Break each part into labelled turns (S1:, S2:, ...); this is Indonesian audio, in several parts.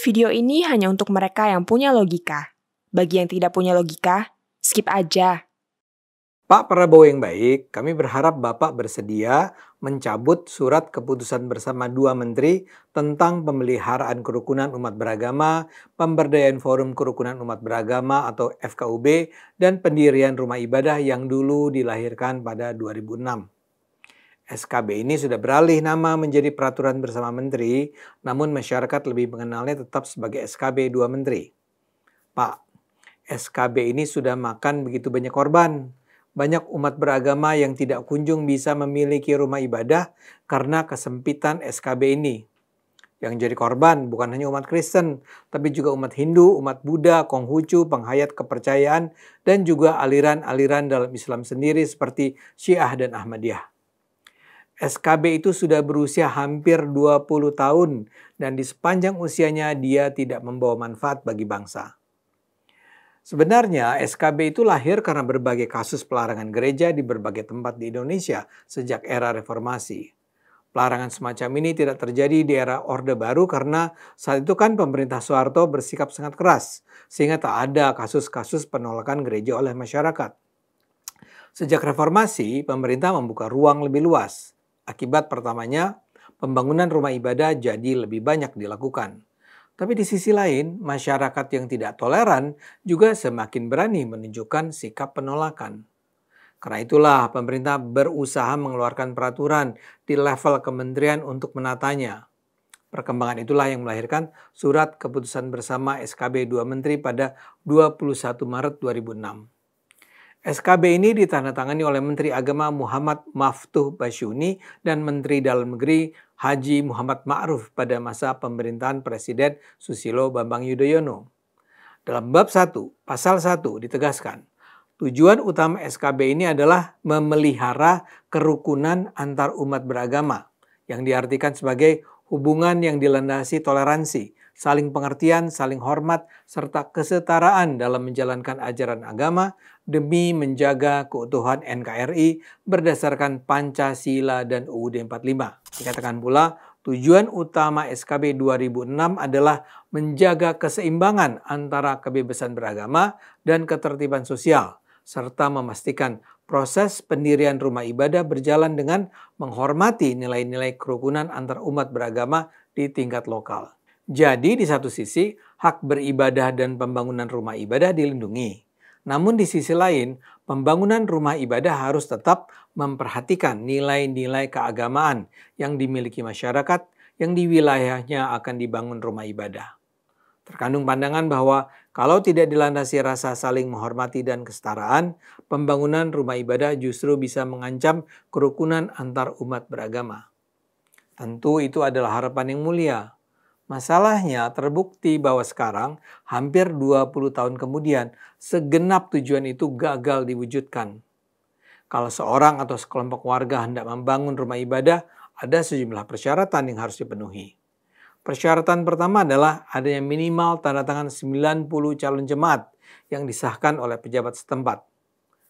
S1: Video ini hanya untuk mereka yang punya logika. Bagi yang tidak punya logika, skip aja.
S2: Pak Prabowo yang baik, kami berharap Bapak bersedia mencabut surat keputusan bersama dua menteri tentang pemeliharaan kerukunan umat beragama, pemberdayaan Forum Kerukunan Umat Beragama atau FKUB, dan pendirian rumah ibadah yang dulu dilahirkan pada 2006. SKB ini sudah beralih nama menjadi peraturan bersama menteri, namun masyarakat lebih mengenalnya tetap sebagai SKB 2 menteri. Pak, SKB ini sudah makan begitu banyak korban. Banyak umat beragama yang tidak kunjung bisa memiliki rumah ibadah karena kesempitan SKB ini. Yang jadi korban bukan hanya umat Kristen, tapi juga umat Hindu, umat Buddha, Konghucu, penghayat kepercayaan, dan juga aliran-aliran dalam Islam sendiri seperti Syiah dan Ahmadiyah. SKB itu sudah berusia hampir 20 tahun dan di sepanjang usianya dia tidak membawa manfaat bagi bangsa. Sebenarnya SKB itu lahir karena berbagai kasus pelarangan gereja di berbagai tempat di Indonesia sejak era reformasi. Pelarangan semacam ini tidak terjadi di era Orde Baru karena saat itu kan pemerintah Soeharto bersikap sangat keras sehingga tak ada kasus-kasus penolakan gereja oleh masyarakat. Sejak reformasi, pemerintah membuka ruang lebih luas. Akibat pertamanya, pembangunan rumah ibadah jadi lebih banyak dilakukan. Tapi di sisi lain, masyarakat yang tidak toleran juga semakin berani menunjukkan sikap penolakan. Karena itulah pemerintah berusaha mengeluarkan peraturan di level kementerian untuk menatanya. Perkembangan itulah yang melahirkan surat keputusan bersama SKB 2 Menteri pada 21 Maret 2006. SKB ini ditandatangani oleh Menteri Agama Muhammad Maftuh Basyuni dan Menteri Dalam Negeri Haji Muhammad Ma'ruf pada masa pemerintahan Presiden Susilo Bambang Yudhoyono. Dalam bab 1, pasal 1 ditegaskan, tujuan utama SKB ini adalah memelihara kerukunan antar umat beragama yang diartikan sebagai hubungan yang dilandasi toleransi, saling pengertian, saling hormat, serta kesetaraan dalam menjalankan ajaran agama demi menjaga keutuhan NKRI berdasarkan Pancasila dan UUD 45. Dikatakan pula, tujuan utama SKB 2006 adalah menjaga keseimbangan antara kebebasan beragama dan ketertiban sosial, serta memastikan proses pendirian rumah ibadah berjalan dengan menghormati nilai-nilai kerukunan antar umat beragama di tingkat lokal. Jadi di satu sisi, hak beribadah dan pembangunan rumah ibadah dilindungi. Namun di sisi lain, pembangunan rumah ibadah harus tetap memperhatikan nilai-nilai keagamaan yang dimiliki masyarakat yang di wilayahnya akan dibangun rumah ibadah. Terkandung pandangan bahwa kalau tidak dilandasi rasa saling menghormati dan kesetaraan, pembangunan rumah ibadah justru bisa mengancam kerukunan antar umat beragama. Tentu itu adalah harapan yang mulia. Masalahnya terbukti bahwa sekarang hampir 20 tahun kemudian segenap tujuan itu gagal diwujudkan. Kalau seorang atau sekelompok warga hendak membangun rumah ibadah, ada sejumlah persyaratan yang harus dipenuhi. Persyaratan pertama adalah adanya minimal tanda tangan 90 calon jemaat yang disahkan oleh pejabat setempat.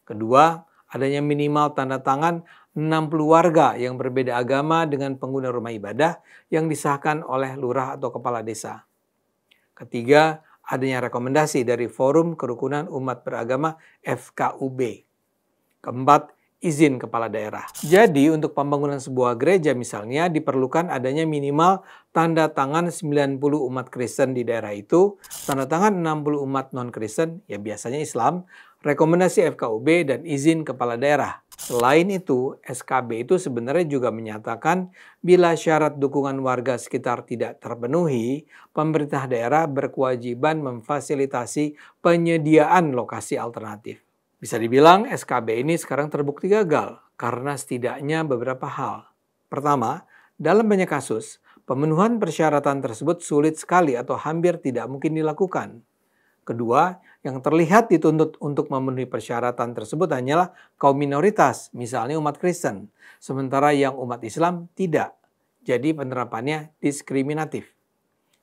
S2: Kedua, adanya minimal tanda tangan 60 warga yang berbeda agama dengan pengguna rumah ibadah yang disahkan oleh lurah atau kepala desa. Ketiga, adanya rekomendasi dari Forum Kerukunan Umat Beragama FKUB. Keempat, izin kepala daerah. Jadi untuk pembangunan sebuah gereja misalnya diperlukan adanya minimal tanda tangan 90 umat Kristen di daerah itu, tanda tangan 60 umat non-Kristen, ya biasanya Islam, rekomendasi FKUB dan izin kepala daerah. Selain itu, SKB itu sebenarnya juga menyatakan bila syarat dukungan warga sekitar tidak terpenuhi, pemerintah daerah berkewajiban memfasilitasi penyediaan lokasi alternatif. Bisa dibilang SKB ini sekarang terbukti gagal karena setidaknya beberapa hal. Pertama, dalam banyak kasus, pemenuhan persyaratan tersebut sulit sekali atau hampir tidak mungkin dilakukan. Kedua, yang terlihat dituntut untuk memenuhi persyaratan tersebut hanyalah kaum minoritas, misalnya umat Kristen, sementara yang umat Islam tidak. Jadi penerapannya diskriminatif.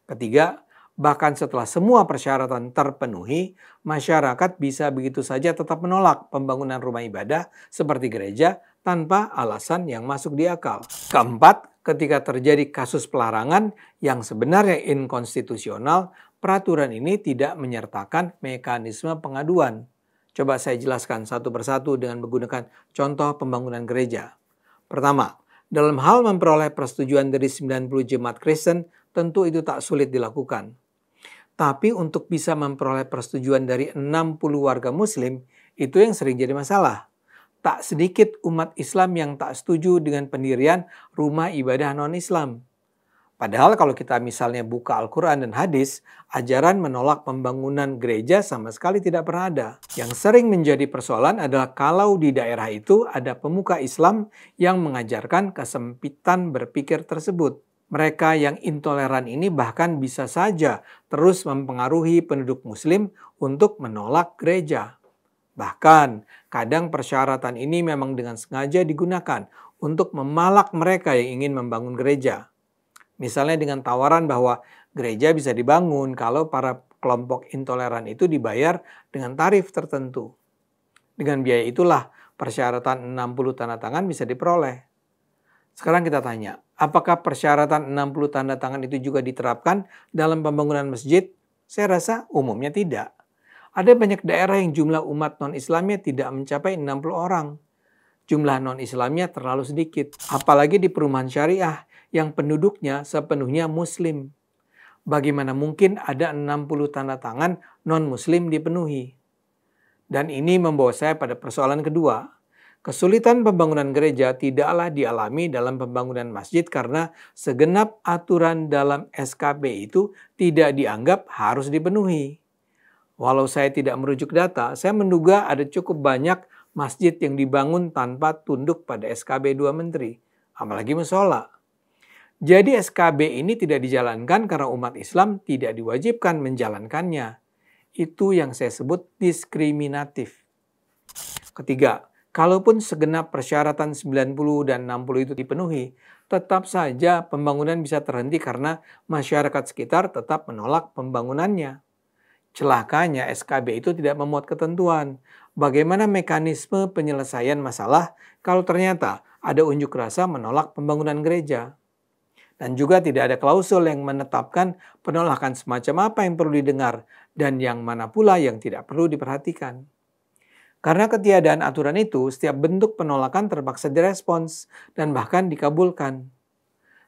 S2: Ketiga, bahkan setelah semua persyaratan terpenuhi, masyarakat bisa begitu saja tetap menolak pembangunan rumah ibadah seperti gereja tanpa alasan yang masuk di akal. Keempat, ketika terjadi kasus pelarangan yang sebenarnya inkonstitusional, peraturan ini tidak menyertakan mekanisme pengaduan. Coba saya jelaskan satu persatu dengan menggunakan contoh pembangunan gereja. Pertama, dalam hal memperoleh persetujuan dari 90 jemaat Kristen, tentu itu tak sulit dilakukan. Tapi untuk bisa memperoleh persetujuan dari 60 warga Muslim, itu yang sering jadi masalah. Tak sedikit umat Islam yang tak setuju dengan pendirian rumah ibadah non-Islam. Padahal kalau kita misalnya buka Al-Quran dan hadis, ajaran menolak pembangunan gereja sama sekali tidak pernah ada. Yang sering menjadi persoalan adalah kalau di daerah itu ada pemuka Islam yang mengajarkan kesempitan berpikir tersebut. Mereka yang intoleran ini bahkan bisa saja terus mempengaruhi penduduk Muslim untuk menolak gereja. Bahkan, kadang persyaratan ini memang dengan sengaja digunakan untuk memalak mereka yang ingin membangun gereja. Misalnya dengan tawaran bahwa gereja bisa dibangun kalau para kelompok intoleran itu dibayar dengan tarif tertentu. Dengan biaya itulah persyaratan 60 tanda tangan bisa diperoleh. Sekarang kita tanya, apakah persyaratan 60 tanda tangan itu juga diterapkan dalam pembangunan masjid? Saya rasa umumnya tidak. Ada banyak daerah yang jumlah umat non-Islamnya tidak mencapai 60 orang. Jumlah non-Islamnya terlalu sedikit. Apalagi di perumahan syariah yang penduduknya sepenuhnya Muslim. Bagaimana mungkin ada 60 tanda tangan non-Muslim dipenuhi? Dan ini membawa saya pada persoalan kedua. Kesulitan pembangunan gereja tidaklah dialami dalam pembangunan masjid karena segenap aturan dalam SKB itu tidak dianggap harus dipenuhi. Walau saya tidak merujuk data, saya menduga ada cukup banyak masjid yang dibangun tanpa tunduk pada SKB 2 Menteri, apalagi musola. Jadi SKB ini tidak dijalankan karena umat Islam tidak diwajibkan menjalankannya. Itu yang saya sebut diskriminatif. Ketiga, kalaupun segenap persyaratan 90 dan 60 itu dipenuhi, tetap saja pembangunan bisa terhenti karena masyarakat sekitar tetap menolak pembangunannya. Celakanya SKB itu tidak memuat ketentuan. Bagaimana mekanisme penyelesaian masalah kalau ternyata ada unjuk rasa menolak pembangunan gereja? Dan juga tidak ada klausul yang menetapkan penolakan semacam apa yang perlu didengar dan yang mana pula yang tidak perlu diperhatikan. Karena ketiadaan aturan itu, setiap bentuk penolakan terpaksa direspons dan bahkan dikabulkan.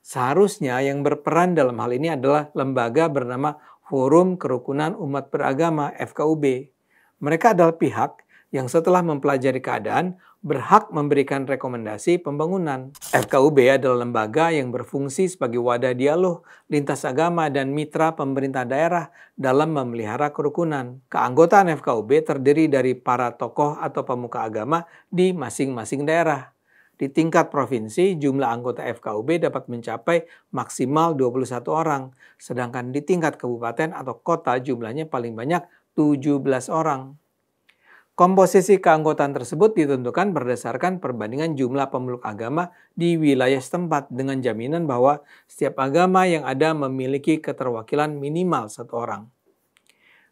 S2: Seharusnya yang berperan dalam hal ini adalah lembaga bernama Forum Kerukunan Umat Beragama (FKUB). Mereka adalah pihak yang setelah mempelajari keadaan berhak memberikan rekomendasi pembangunan. FKUB adalah lembaga yang berfungsi sebagai wadah dialog lintas agama dan mitra pemerintah daerah dalam memelihara kerukunan. Keanggotaan FKUB terdiri dari para tokoh atau pemuka agama di masing-masing daerah. Di tingkat provinsi, jumlah anggota FKUB dapat mencapai maksimal 21 orang, sedangkan di tingkat kabupaten atau kota jumlahnya paling banyak 17 orang. Komposisi keanggotaan tersebut ditentukan berdasarkan perbandingan jumlah pemeluk agama di wilayah setempat dengan jaminan bahwa setiap agama yang ada memiliki keterwakilan minimal 1 orang.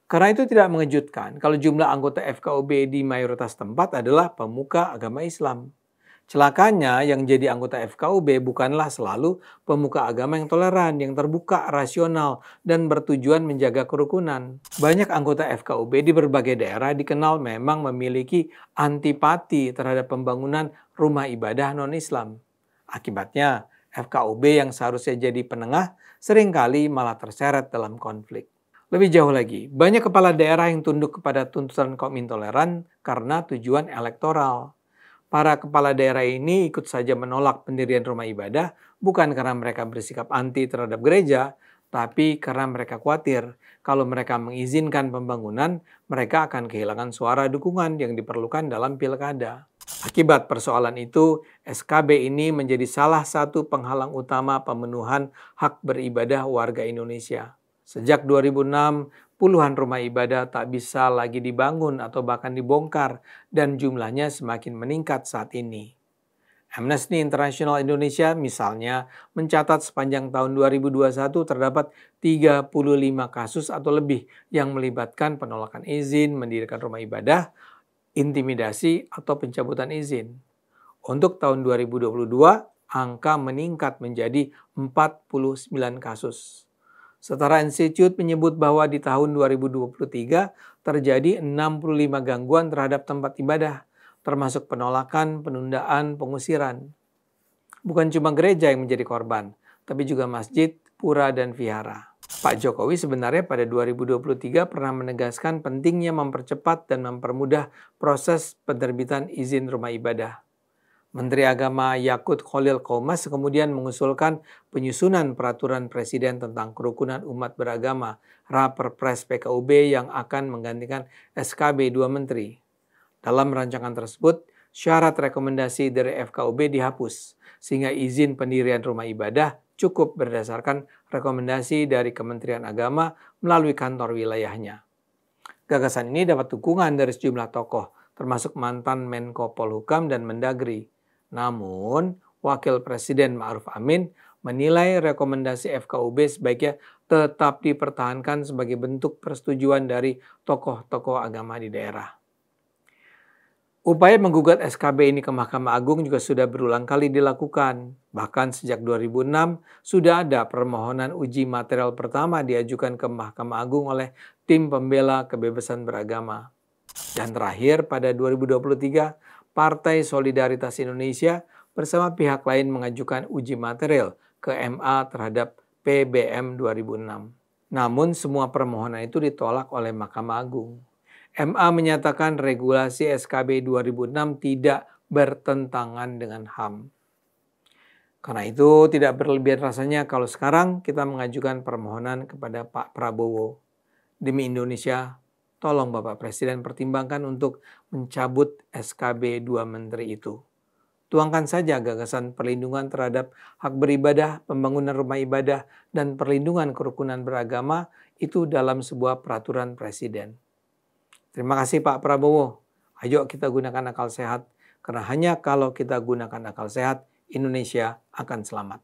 S2: Karena itu tidak mengejutkan kalau jumlah anggota FKUB di mayoritas tempat adalah pemuka agama Islam. Celakanya yang jadi anggota FKUB bukanlah selalu pemuka agama yang toleran, yang terbuka, rasional, dan bertujuan menjaga kerukunan. Banyak anggota FKUB di berbagai daerah dikenal memang memiliki antipati terhadap pembangunan rumah ibadah non-Islam. Akibatnya, FKUB yang seharusnya jadi penengah seringkali malah terseret dalam konflik. Lebih jauh lagi, banyak kepala daerah yang tunduk kepada tuntutan kaum intoleran karena tujuan elektoral. Para kepala daerah ini ikut saja menolak pendirian rumah ibadah bukan karena mereka bersikap anti terhadap gereja, tapi karena mereka khawatir kalau mereka mengizinkan pembangunan, mereka akan kehilangan suara dukungan yang diperlukan dalam pilkada. Akibat persoalan itu, SKB ini menjadi salah satu penghalang utama pemenuhan hak beribadah warga Indonesia. Sejak 2006, puluhan rumah ibadah tak bisa lagi dibangun atau bahkan dibongkar dan jumlahnya semakin meningkat saat ini. Amnesty International Indonesia misalnya mencatat sepanjang tahun 2021 terdapat 35 kasus atau lebih yang melibatkan penolakan izin mendirikan rumah ibadah, intimidasi, atau pencabutan izin. Untuk tahun 2022 angka meningkat menjadi 49 kasus. Setara Institute menyebut bahwa di tahun 2023 terjadi 65 gangguan terhadap tempat ibadah, termasuk penolakan, penundaan, pengusiran. Bukan cuma gereja yang menjadi korban, tapi juga masjid, pura, dan vihara. Pak Jokowi sebenarnya pada 2023 pernah menegaskan pentingnya mempercepat dan mempermudah proses penerbitan izin rumah ibadah. Menteri Agama Yakut Khalil Qomas kemudian mengusulkan penyusunan peraturan presiden tentang kerukunan umat beragama, Raperpres PKUB yang akan menggantikan SKB 2 Menteri. Dalam rancangan tersebut, syarat rekomendasi dari FKUB dihapus, sehingga izin pendirian rumah ibadah cukup berdasarkan rekomendasi dari Kementerian Agama melalui kantor wilayahnya. Gagasan ini dapat dukungan dari sejumlah tokoh, termasuk mantan Menko Polhukam dan Mendagri. Namun, Wakil Presiden Ma'ruf Amin menilai rekomendasi FKUB sebaiknya tetap dipertahankan sebagai bentuk persetujuan dari tokoh-tokoh agama di daerah. Upaya menggugat SKB ini ke Mahkamah Agung juga sudah berulang kali dilakukan. Bahkan sejak 2006 sudah ada permohonan uji material pertama diajukan ke Mahkamah Agung oleh tim pembela kebebasan beragama. Dan terakhir pada 2023, Partai Solidaritas Indonesia bersama pihak lain mengajukan uji material ke MA terhadap PBM 2006. Namun semua permohonan itu ditolak oleh Mahkamah Agung. MA menyatakan regulasi SKB 2006 tidak bertentangan dengan HAM. Karena itu tidak berlebihan rasanya kalau sekarang kita mengajukan permohonan kepada Pak Prabowo. Demi Indonesia, tolong Bapak Presiden pertimbangkan untuk mencabut SKB 2 Menteri itu. Tuangkan saja gagasan perlindungan terhadap hak beribadah, pembangunan rumah ibadah, dan perlindungan kerukunan beragama itu dalam sebuah peraturan Presiden. Terima kasih Pak Prabowo. Ayo kita gunakan akal sehat, karena hanya kalau kita gunakan akal sehat, Indonesia akan selamat.